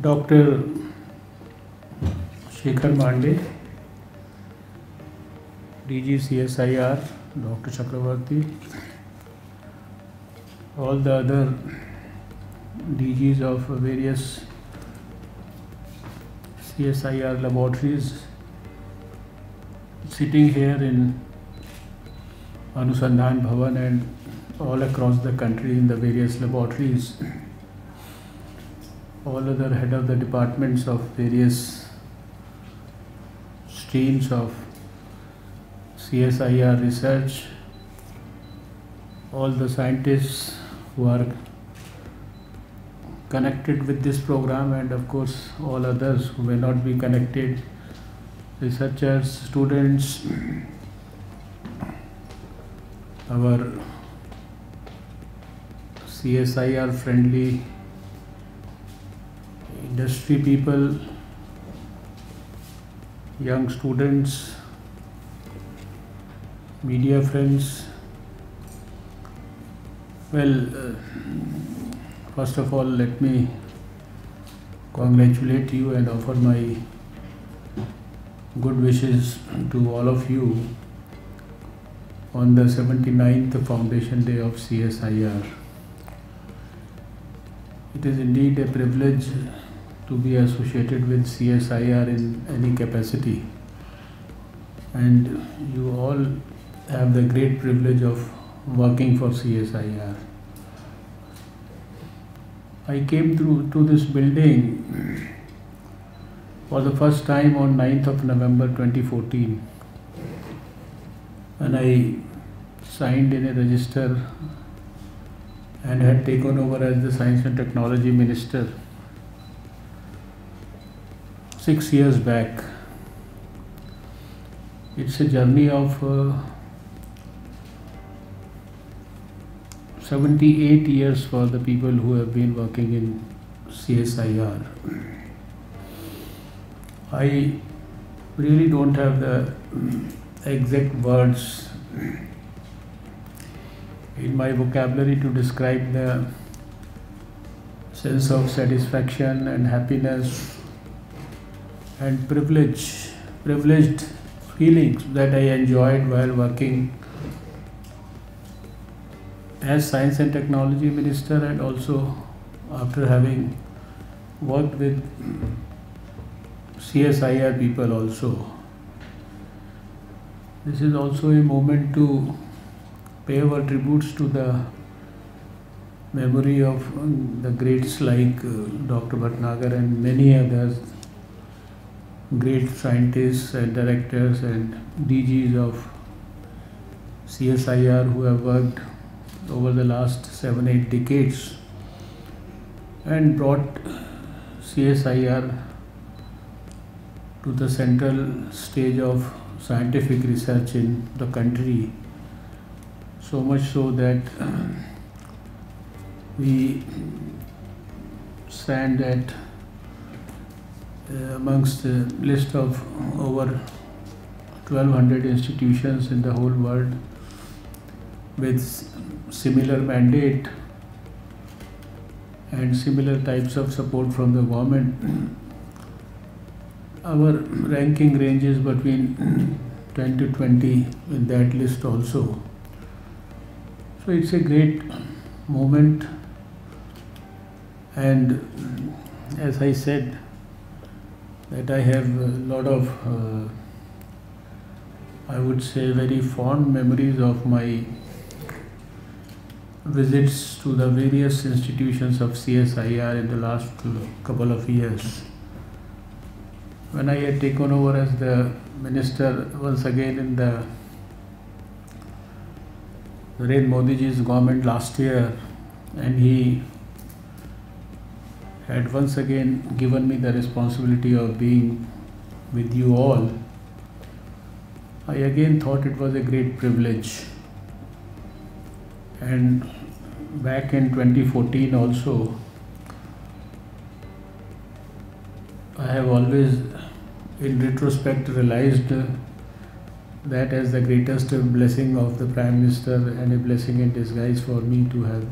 Dr. Shekhar Mande, DG CSIR, Dr. Chakravarti, all the other DGs of various CSIR laboratories sitting here in Anusandhan Bhavan and all across the country in the various laboratories, all other head of the departments of various streams of CSIR research, all the scientists who are connected with this program, and of course all others who may not be connected, researchers, students, our CSIR friendly industry people, young students, media friends. Well, first of all, let me congratulate you and offer my good wishes to all of you on the 79th Foundation Day of CSIR. It is indeed a privilege to be associated with CSIR in any capacity, and you all have the great privilege of working for CSIR. I came to this building for the first time on 9th of November 2014, when I signed in a register and had taken over as the Science and Technology Minister 6 years back. It's a journey of 78 years for the people who have been working in CSIR. I really don't have the exact words in my vocabulary to describe the sense of satisfaction and happiness and privileged feelings that I enjoyed while working as Science and Technology Minister, and also after having worked with CSIR people also. This is also a moment to pay our tributes to the memory of the greats like Dr. Bhatnagar and many others, great scientists and directors and DGs of CSIR who have worked over the last 7-8 decades and brought CSIR to the central stage of scientific research in the country, so much so that we stand at amongst a list of over 1200 institutions in the whole world with similar mandate and similar types of support from the government. Our ranking ranges between 10 to 20 in that list also. So it's a great moment, and as I said, that I have a lot of, I would say, very fond memories of my visits to the various institutions of CSIR in the last couple of years. When I had taken over as the minister once again in the Narendra Modi ji's government last year, and he had once again given me the responsibility of being with you all, I again thought it was a great privilege. And back in 2014 also, I have always in retrospect realized that as the greatest blessing of the Prime Minister and a blessing in disguise for me to have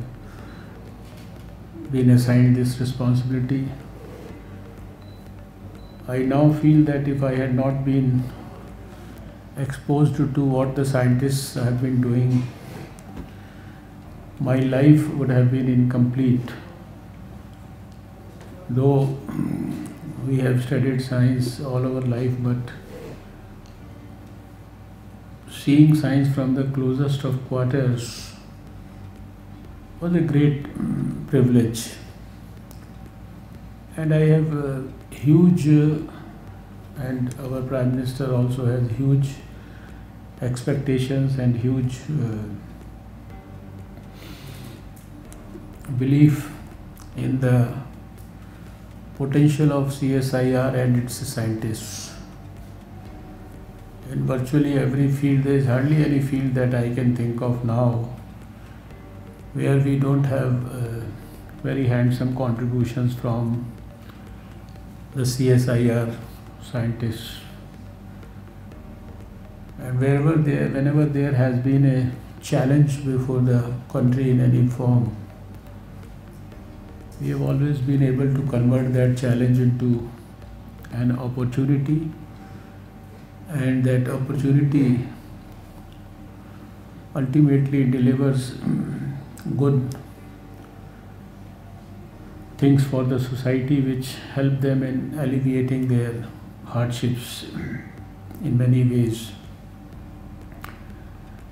been assigned this responsibility. I now feel that if I had not been exposed to what the scientists have been doing, my life would have been incomplete. Though we have studied science all our life, but seeing science from the closest of quarters was a great privilege. And I have huge, and our Prime Minister also has huge expectations and huge belief in the potential of CSIR and its scientists. In virtually every field, there is hardly any field that I can think of now where we don't have very handsome contributions from the CSIR scientists. And whenever there has been a challenge before the country in any form, we have always been able to convert that challenge into an opportunity, and that opportunity ultimately delivers good things for the society, which help them in alleviating their hardships in many ways.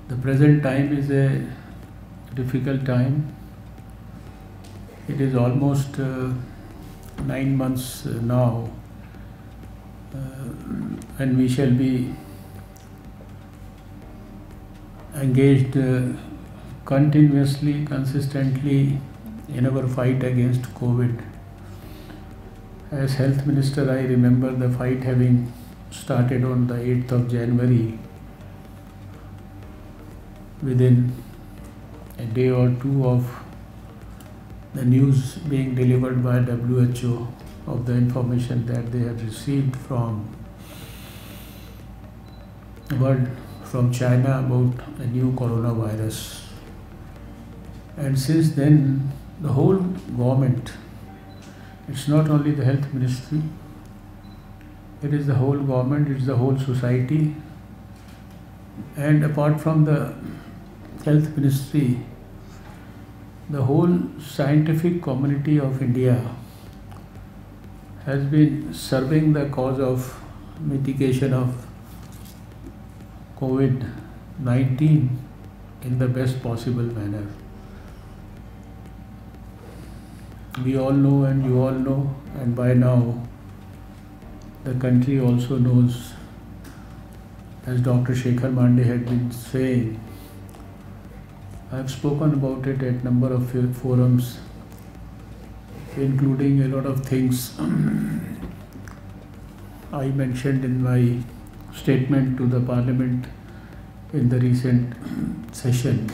The present time is a difficult time. It is almost 9 months now, and we shall be engaged continuously, consistently in our fight against COVID. As Health Minister, I remember the fight having started on the 8th of January. Within a day or two of the news being delivered by WHO of the information that they had received from China about a new coronavirus. And since then, the whole government, it's not only the health ministry, it is the whole government, it's the whole society. And apart from the health ministry, the whole scientific community of India has been serving the cause of mitigation of COVID-19 in the best possible manner. We all know, and you all know, and by now the country also knows, as Dr. Shekhar Mandey had been saying. I have spoken about it at number of forums, including a lot of things I mentioned in my statement to the Parliament in the recent session.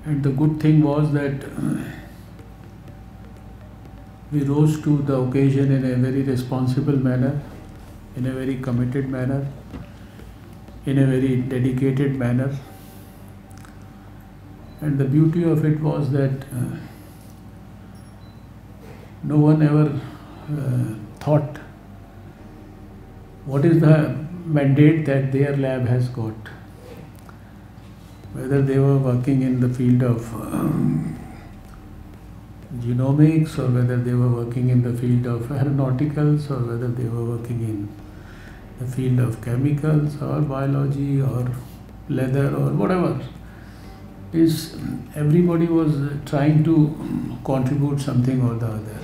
And the good thing was that we rose to the occasion in a very responsible manner, in a very committed manner, in a very dedicated manner. And the beauty of it was that no one ever thought what is the mandate that their lab has got. Whether they were working in the field of genomics, or whether they were working in the field of aeronauticals, or whether they were working in the field of chemicals or biology or leather or whatever. Everybody was trying to contribute something or the other.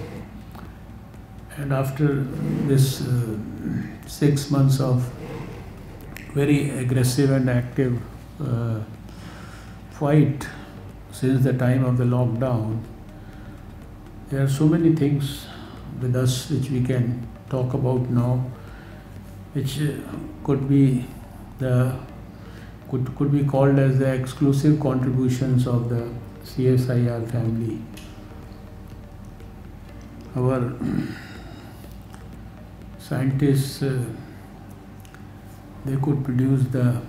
And after this 6 months of very aggressive and active fight since the time of the lockdown, there are so many things with us which we can talk about now, which could be called as the exclusive contributions of the CSIR family. Our scientists, they could produce the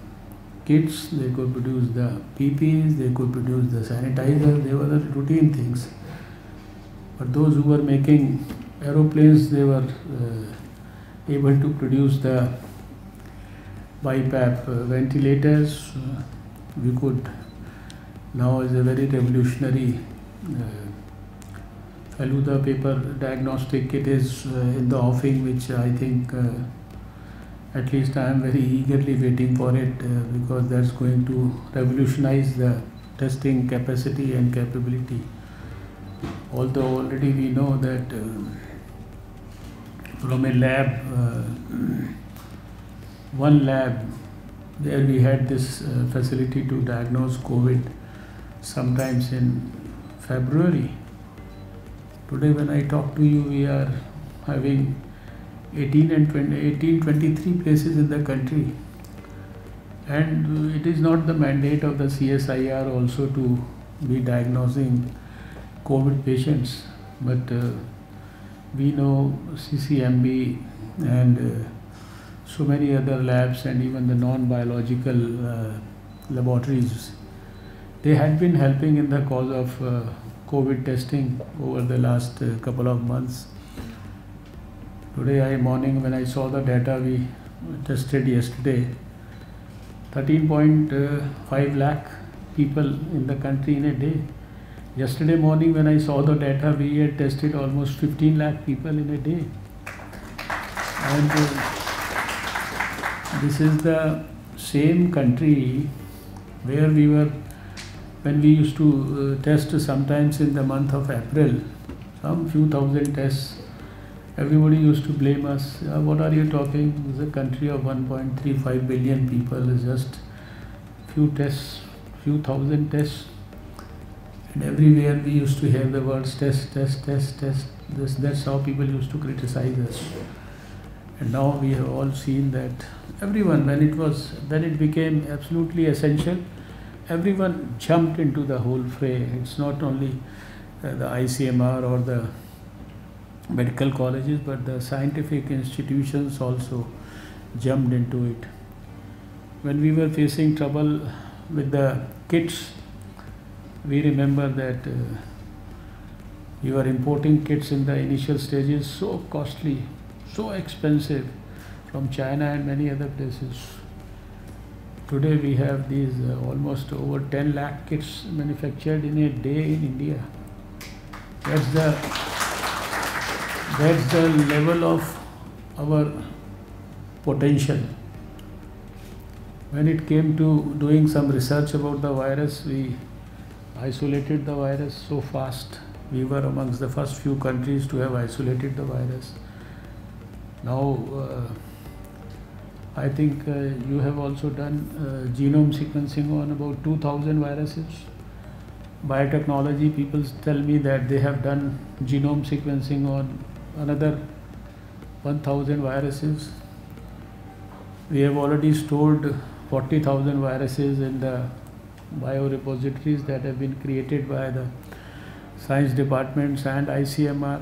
kits, they could produce the PPEs, they could produce the sanitizer. They were the routine things. But those who were making aeroplanes, they were able to produce the BiPAP ventilators. We could now is a very revolutionary Faluda paper diagnostic kit is in the offing, which I think at least I am very eagerly waiting for it because that's going to revolutionize the testing capacity and capability. Although already we know that from a lab, one lab where we had this facility to diagnose COVID sometimes in February. Today when I talk to you, we are having 23 places in the country, and it is not the mandate of the CSIR also to be diagnosing COVID patients, but we know CCMB and so many other labs and even the non-biological laboratories, they had been helping in the cause of COVID testing over the last couple of months. Today morning when I saw the data we tested yesterday, 13.5 lakh people in the country in a day. Yesterday morning when I saw the data, we had tested almost 15 lakh people in a day. And this is the same country where we were, when we used to test sometimes in the month of April, some few thousand tests. Everybody used to blame us. What are you talking? This is a country of 1.35 billion people. It's just few tests, few thousand tests. And everywhere we used to hear the words test, test, test, test. That's how people used to criticize us. And now we have all seen that everyone, when it became absolutely essential, everyone jumped into the whole fray. It's not only the ICMR or the medical colleges, but the scientific institutions also jumped into it. When we were facing trouble with the kits, we remember that we were importing kits in the initial stages, so costly, so expensive from China and many other places. Today we have these almost over 10 lakh kits manufactured in a day in India. That's the level of our potential. When it came to doing some research about the virus, we isolated the virus so fast. We were amongst the first few countries to have isolated the virus. Now, I think you have also done genome sequencing on about 2000 viruses. Biotechnology people tell me that they have done genome sequencing on another 1000 viruses. We have already stored 40,000 viruses in the biorepositories that have been created by the science departments and ICMR,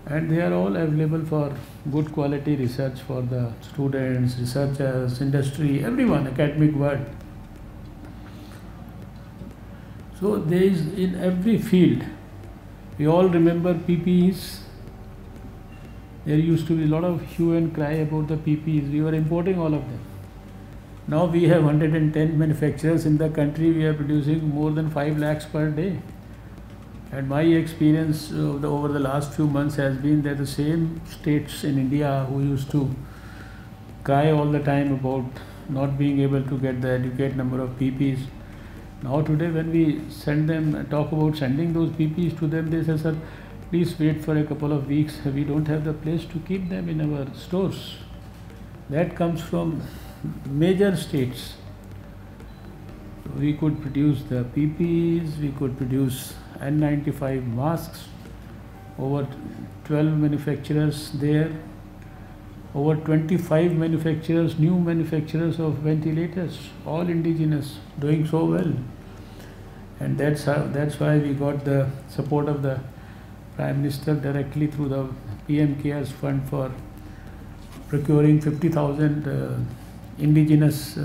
and they are all available for good quality research for the students, researchers, industry, everyone, academic world. So there is in every field. We all remember PPEs. There used to be a lot of hue and cry about the PPEs. We were importing all of them. Now we have 110 manufacturers in the country. We are producing more than 5 lakhs per day. And my experience over the last few months has been that the same states in India who used to cry all the time about not being able to get the adequate number of PPEs, now today when we send them, talk about sending those PPEs to them, they say, sir, please wait for a couple of weeks. We don't have the place to keep them in our stores. That comes from major states. We could produce the PPEs, we could produce N95 masks, over 12 manufacturers there, over 25 manufacturers, new manufacturers of ventilators, all indigenous, doing so well. And that's why we got the support of the Prime Minister directly through the PM Cares Fund for procuring 50,000 indigenous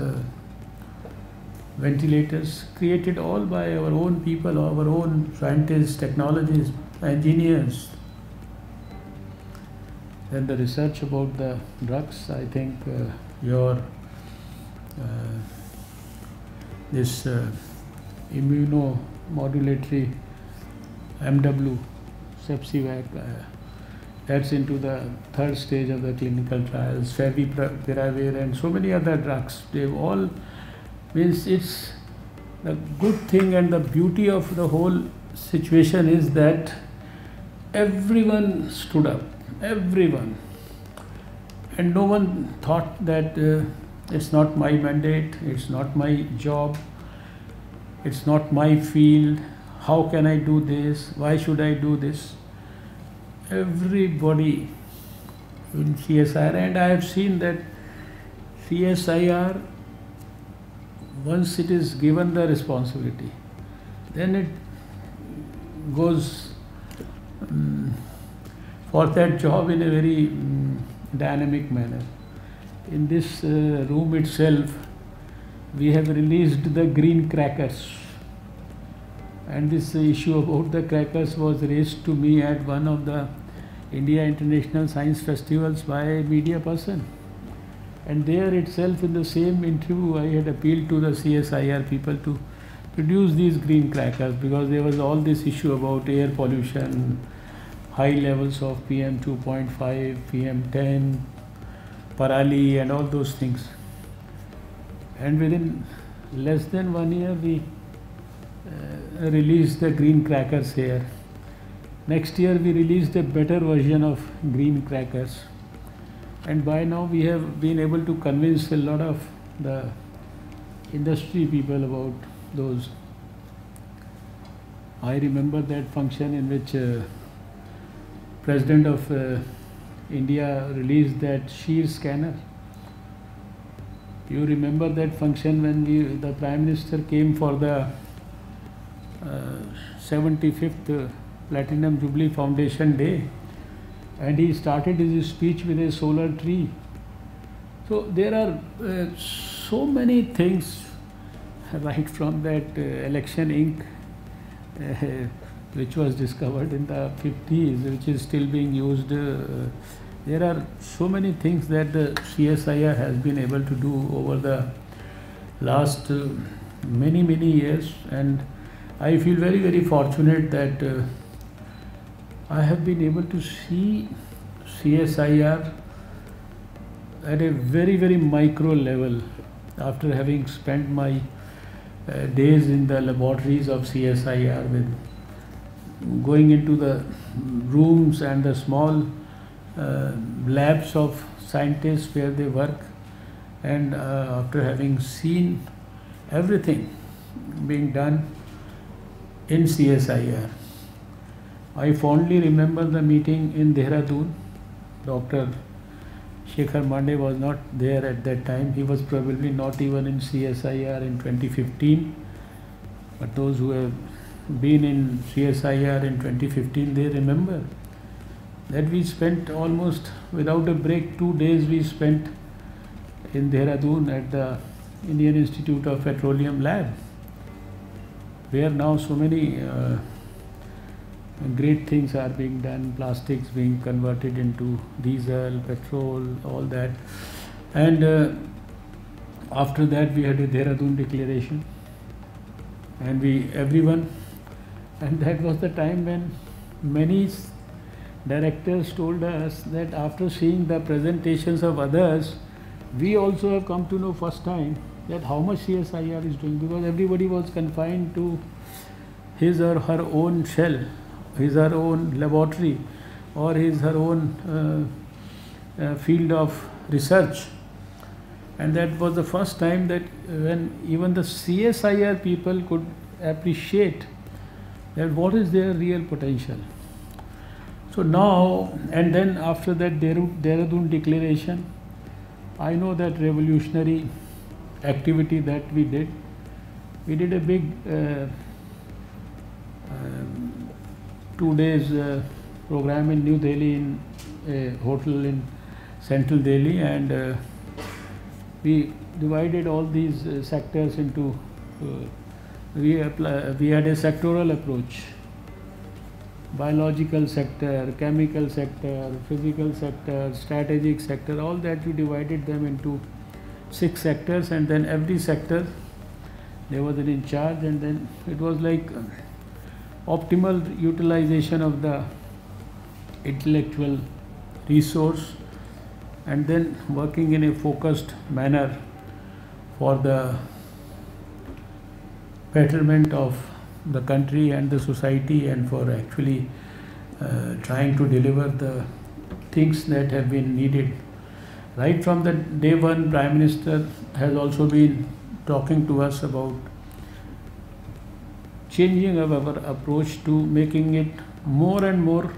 ventilators, created all by our own people, our own scientists, technologists, engineers. Then the research about the drugs, I think this immunomodulatory MW, Sepsivac, that's into the third stage of the clinical trials, Favipiravir and so many other drugs. They've all, means it's the good thing and the beauty of the whole situation is that everyone stood up, everyone. And no one thought that it's not my mandate, it's not my job, it's not my field, how can I do this, why should I do this? Everybody in CSIR, and I have seen that CSIR, once it is given the responsibility, then it goes for that job in a very dynamic manner. In this room itself, we have released the green crackers, and this issue about the crackers was raised to me at one of the India International Science Festivals by a media person. And there itself, in the same interview, I had appealed to the CSIR people to produce these green crackers, because there was all this issue about air pollution, high levels of PM 2.5, PM 10, parali and all those things. And within less than 1 year, we released the green crackers here. Next year we released a better version of green crackers, and by now we have been able to convince a lot of the industry people about those. I remember that function in which President of India released that shear scanner. You remember that function when the Prime Minister came for the 75th Platinum Jubilee Foundation Day, and he started his speech with a solar tree. So there are so many things, right from that election ink which was discovered in the 50s, which is still being used. There are so many things that the CSIR has been able to do over the last many years, and I feel very fortunate that I have been able to see CSIR at a very micro level after having spent my days in the laboratories of CSIR, with going into the rooms and the small labs of scientists where they work, and after having seen everything being done in CSIR. I fondly remember the meeting in Dehradun. Dr. Shekhar Mande was not there at that time. He was probably not even in CSIR in 2015. But those who have been in CSIR in 2015, they remember that we spent almost without a break 2 days we spent in Dehradun at the Indian Institute of Petroleum Lab, where now so many great things are being done, plastics being converted into diesel, petrol, all that. And after that we had a Dehradun declaration, and everyone, and that was the time when many directors told us that after seeing the presentations of others, we also have come to know first time that how much CSIR is doing, because everybody was confined to his or her own shell, his or her own laboratory, or her own field of research. And that was the first time that when even the CSIR people could appreciate that what is their real potential. So now, and then after that Dehradun declaration, I know that revolutionary activity that we did a big 2 days program in New Delhi, in a hotel in central Delhi, and we divided all these sectors into we had a sectoral approach: biological sector, chemical sector, physical sector, strategic sector. All that we divided them into 6 sectors, and then every sector there was an in charge, and then it was like optimal utilization of the intellectual resource, and then working in a focused manner for the betterment of the country and the society, and for actually trying to deliver the things that have been needed. Right from the day one, Prime Minister has also been talking to us about changing our approach to making it more and more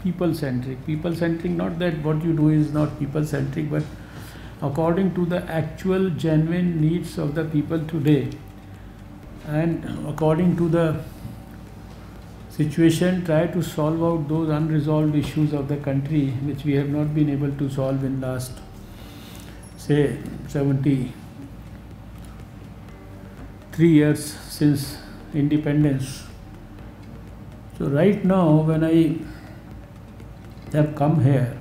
people-centric. People-centric, not that what you do is not people-centric, but according to the actual genuine needs of the people today, and according to the situation, try to solve out those unresolved issues of the country which we have not been able to solve in last, say, 73 years since independence. So right now, when I have come here,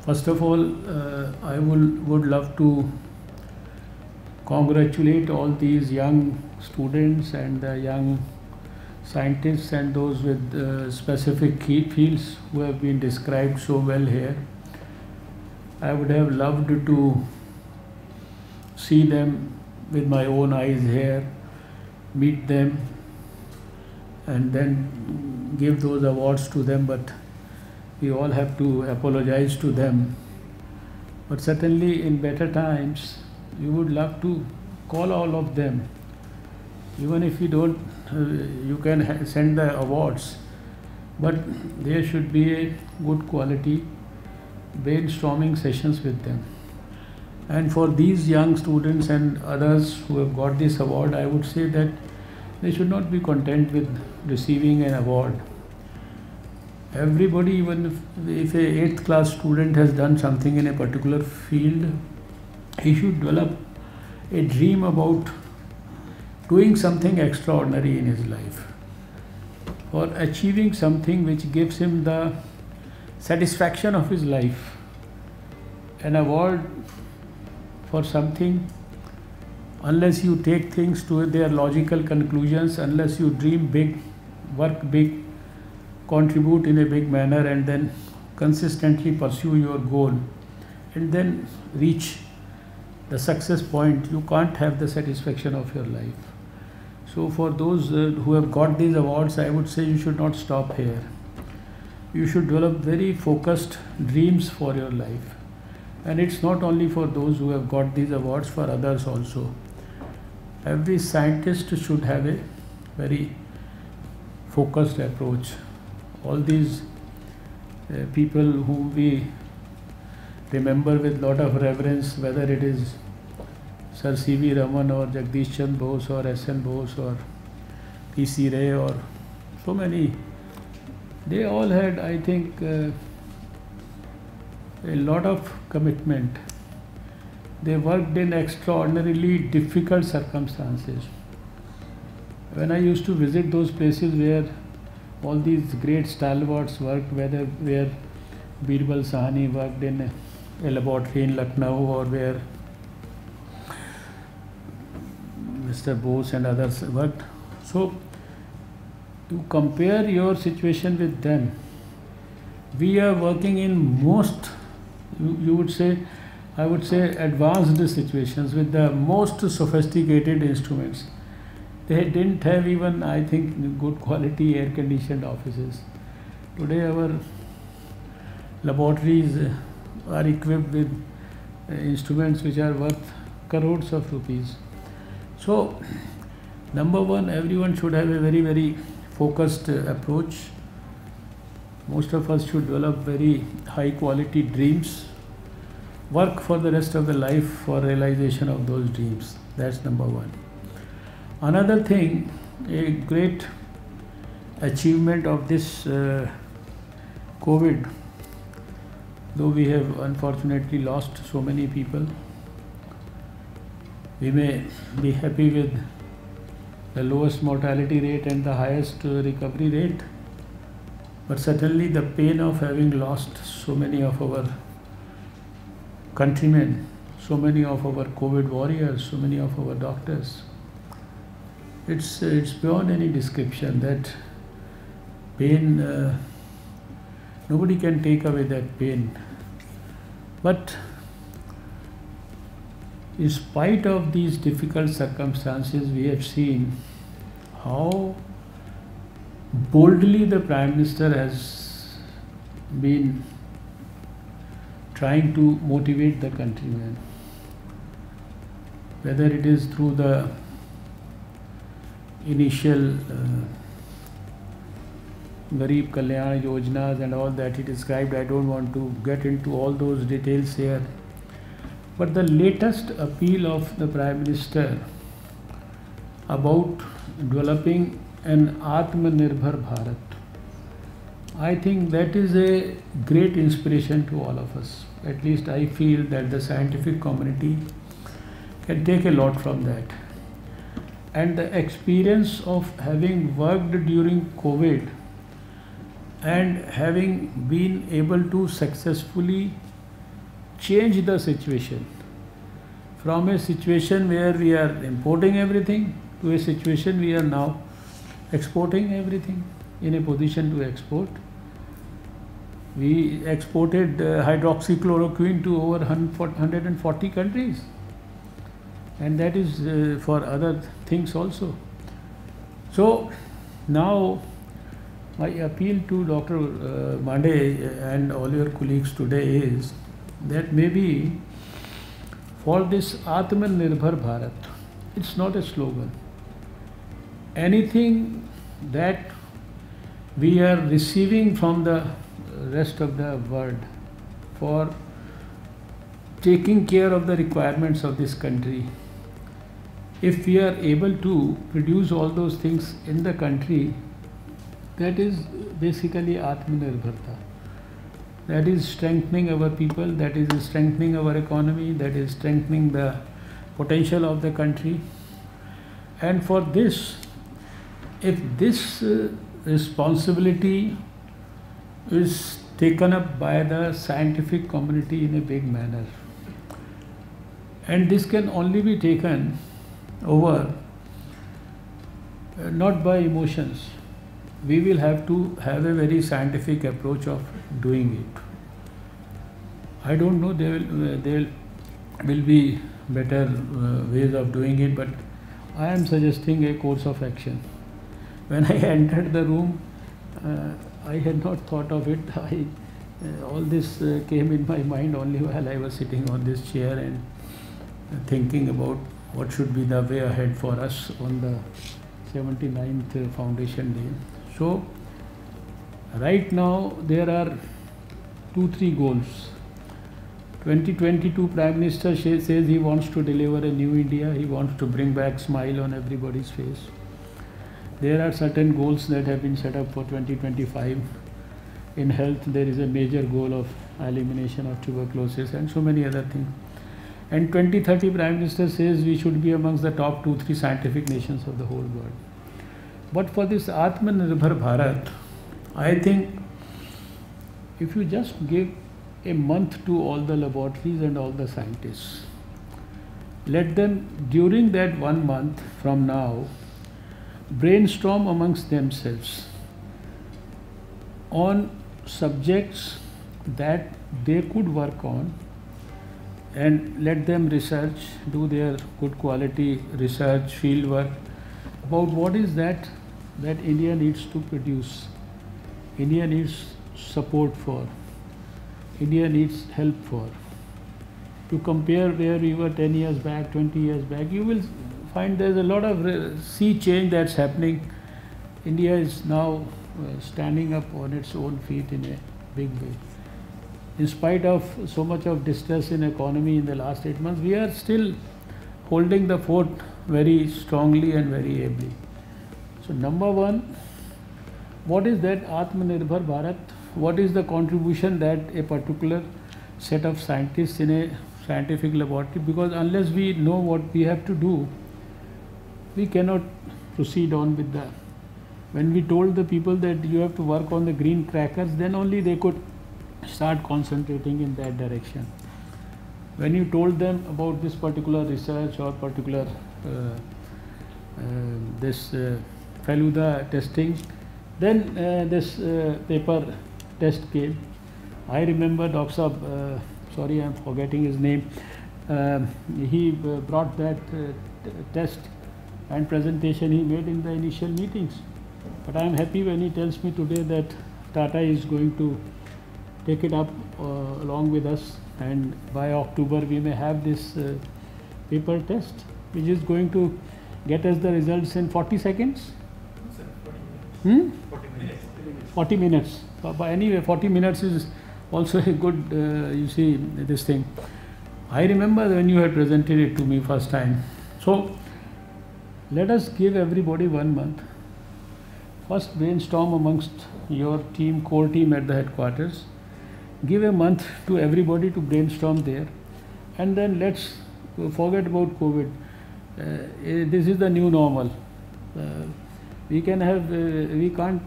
first of all, I would love to congratulate all these young students and the young scientists and those with specific key fields who have been described so well here. I would have loved to see them with my own eyes here, meet them, and then give those awards to them, but we all have to apologize to them. But certainly in better times, we would love to call all of them. Even if you don't, you can send the awards, but there should be a good quality brainstorming sessions with them. And for these young students and others who have got this award, I would say that they should not be content with receiving an award. Everybody, even if a 8th class student has done something in a particular field, he should develop a dream about doing something extraordinary in his life, or achieving something which gives him the satisfaction of his life. An award for something, unless you take things to their logical conclusions, unless you dream big, work big, contribute in a big manner, and then consistently pursue your goal, and then reach the success point, you can't have the satisfaction of your life. So for those who have got these awards, I would say you should not stop here. You should develop very focused dreams for your life. And it's not only for those who have got these awards, for others also. Every scientist should have a very focused approach. All these people whom we remember with lot of reverence, whether it is Sir C.V. Raman or Jagdish Chandra Bose or S.N. Bose or P.C. Ray or so many, they all had, I think, a lot of commitment. They worked in extraordinarily difficult circumstances. When I used to visit those places where all these great stalwarts worked, where Birbal Sahni worked in a laboratory in Lucknow, or where Mr. Bose and others worked. So you compare your situation with them. We are working in most, you would say, I would say, advanced situations with the most sophisticated instruments. They didn't have even, I think, good quality air-conditioned offices. Today our laboratories are equipped with instruments which are worth crores of rupees. So, number one, everyone should have a very, very focused approach. Most of us should develop very high quality dreams, work for the rest of the life for realization of those dreams. That's number one. Another thing, a great achievement of this COVID, though we have unfortunately lost so many people, We may be happy with the lowest mortality rate and the highest recovery rate, but certainly the pain of having lost so many of our countrymen, so many of our COVID warriors, so many of our doctors, it's beyond any description. That pain, nobody can take away that pain. But in spite of these difficult circumstances, we have seen how boldly the Prime Minister has been trying to motivate the countrymen, whether it is through the initial Garib Kalyan Yojanas and all that he described. I don't want to get into all those details here. But the latest appeal of the Prime Minister about developing an Atmanirbhar Bharat, I think that is a great inspiration to all of us. At least I feel that the scientific community can take a lot from that. And the experience of having worked during COVID and having been able to successfully change the situation from a situation where we are importing everything to a situation we are now exporting everything, in a position to export. We exported hydroxychloroquine to over 140 countries, and that is for other things also. So now my appeal to Dr. Mandey and all your colleagues today is that maybe for this Atmanirbhar Bharat, it's not a slogan. Anything that we are receiving from the rest of the world for taking care of the requirements of this country, if we are able to produce all those things in the country, that is basically Atmanirbharta. That is strengthening our people, that is strengthening our economy, that is strengthening the potential of the country. And for this, if this responsibility is taken up by the scientific community in a big manner, and this can only be taken over not by emotions. We will have to have a very scientific approach of doing it. I don't know, there will be better ways of doing it, but I am suggesting a course of action. When I entered the room, I had not thought of it. All this came in my mind only while I was sitting on this chair and thinking about what should be the way ahead for us on the 79th Foundation Day. So, right now there are 2-3 goals. 2022 Prime Minister says he wants to deliver a new India. He wants to bring back smile on everybody's face. There are certain goals that have been set up for 2025. In health, there is a major goal of elimination of tuberculosis and so many other things. And 2030 Prime Minister says we should be amongst the top 2-3 scientific nations of the whole world. But for this Atmanirbhar Bharat, I think if you just give a month to all the laboratories and all the scientists, let them during that 1 month from now brainstorm amongst themselves on subjects that they could work on, and let them research, do their good quality research, field work about what is that India needs to produce, India needs support for, India needs help for. To compare where we were 10 years back, 20 years back, you will find there's a lot of sea change that's happening. India is now standing up on its own feet in a big way. In spite of so much of distress in economy in the last 8 months, we are still holding the fort very strongly and very ably. So number one, what is that Atmanirbhar Bharat? What is the contribution that a particular set of scientists in a scientific laboratory, because unless we know what we have to do, we cannot proceed on with the. When we told the people that you have to work on the green crackers, then only they could start concentrating in that direction. When you told them about this particular research or particular Feluda testing, then this paper test came. I remember Dr. Saab, sorry I'm forgetting his name, he brought that test and presentation he made in the initial meetings. But I am happy when he tells me today that Tata is going to take it up along with us, and by October we may have this paper test, which is going to get us the results in 40 seconds. 40 minutes. But anyway, 40 minutes is also a good, you see, this thing. I remember when you had presented it to me first time. So, let us give everybody 1 month. First brainstorm amongst your team, core team at the headquarters. Give a month to everybody to brainstorm there. And then let's forget about COVID. This is the new normal. We can't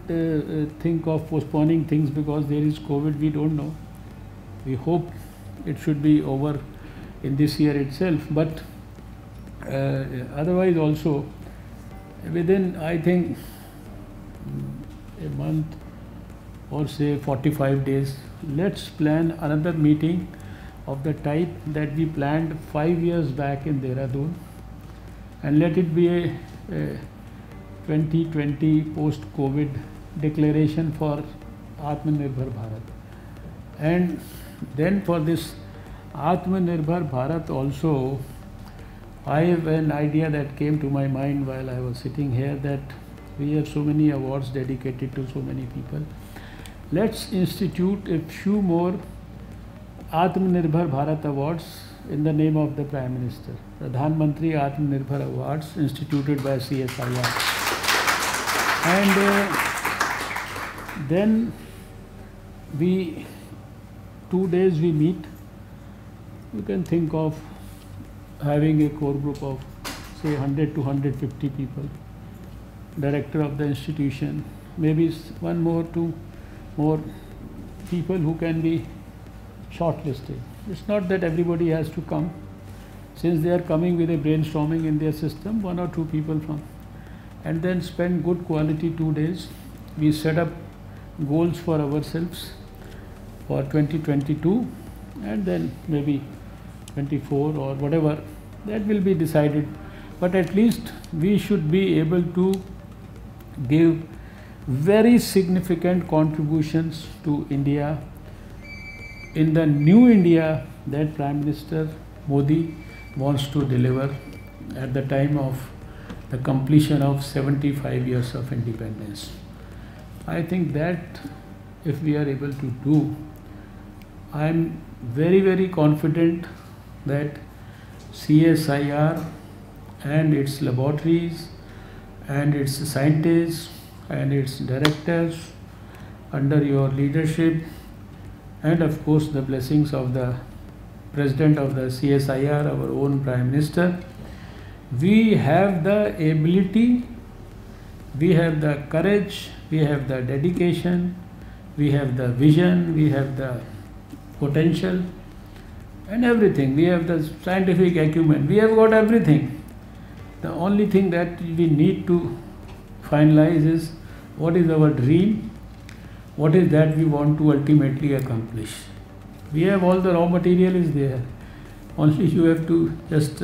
think of postponing things because there is COVID, we don't know. We hope it should be over in this year itself, but otherwise also within, I think, a month or say 45 days, let's plan another meeting of the type that we planned 5 years back in Dehradun, and let it be a 2020 post-COVID declaration for Atmanirbhar Bharat. And then for this Atmanirbhar Bharat also, I have an idea that came to my mind while I was sitting here, that we have so many awards dedicated to so many people. Let's institute a few more Atmanirbhar Bharat awards in the name of the Prime Minister. Pradhan Mantri Atmanirbhar Awards instituted by CSIR. And then 2 days we meet. You can think of having a core group of say 100 to 150 people, director of the institution, maybe 2 more people who can be shortlisted. It's not that everybody has to come. Since they are coming with a brainstorming in their system, 1 or 2 people from, and then spend good quality 2 days. We set up goals for ourselves for 2022, and then maybe 24 or whatever, that will be decided. But at least we should be able to give very significant contributions to India in the new India that Prime Minister Modi wants to deliver at the time of the completion of 75 years of independence. I think that if we are able to do, I am very, very confident that CSIR and its laboratories and its scientists and its directors under your leadership, and of course the blessings of the President of the CSIR, our own Prime Minister, we have the ability, we have the courage, we have the dedication, we have the vision, we have the potential and everything. We have the scientific acumen, we have got everything. The only thing that we need to finalize is what is our dream, what is that we want to ultimately accomplish. We have all the raw material is there. Only you have to just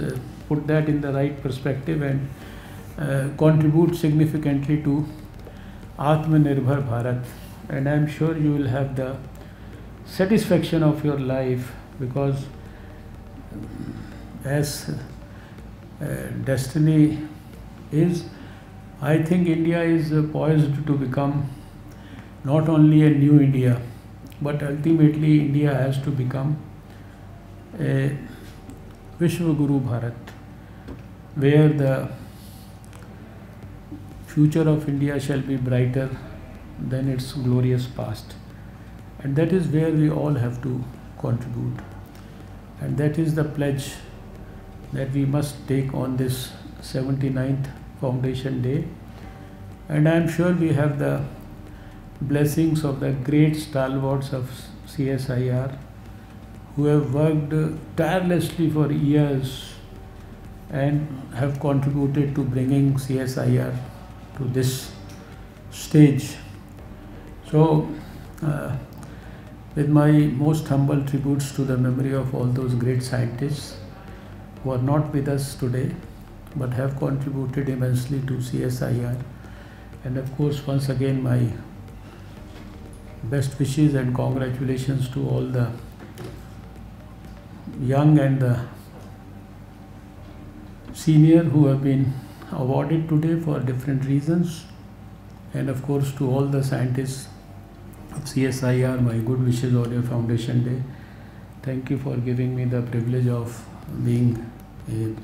put that in the right perspective and contribute significantly to Atmanirbhar Bharat. And I am sure you will have the satisfaction of your life, because as destiny is, I think India is poised to become not only a new India, but ultimately India has to become a Vishwa Guru Bharat, where the future of India shall be brighter than its glorious past. And that is where we all have to contribute. And that is the pledge that we must take on this 79th Foundation Day. And I am sure we have the blessings of the great stalwarts of CSIR who have worked tirelessly for years and have contributed to bringing CSIR to this stage. So, with my most humble tributes to the memory of all those great scientists who are not with us today but have contributed immensely to CSIR. And of course, once again, my best wishes and congratulations to all the young and the senior who have been awarded today for different reasons. And of course, to all the scientists of CSIR, my good wishes on your Foundation Day. Thank you for giving me the privilege of being a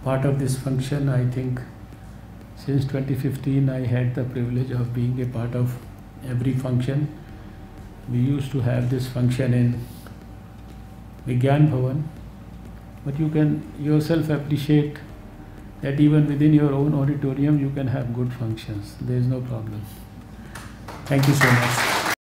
part of this function. I think since 2015 I had the privilege of being a part of every function. We used to have this function in Vigyan Bhavan, but you can yourself appreciate that even within your own auditorium you can have good functions. There is no problem. Thank you so much.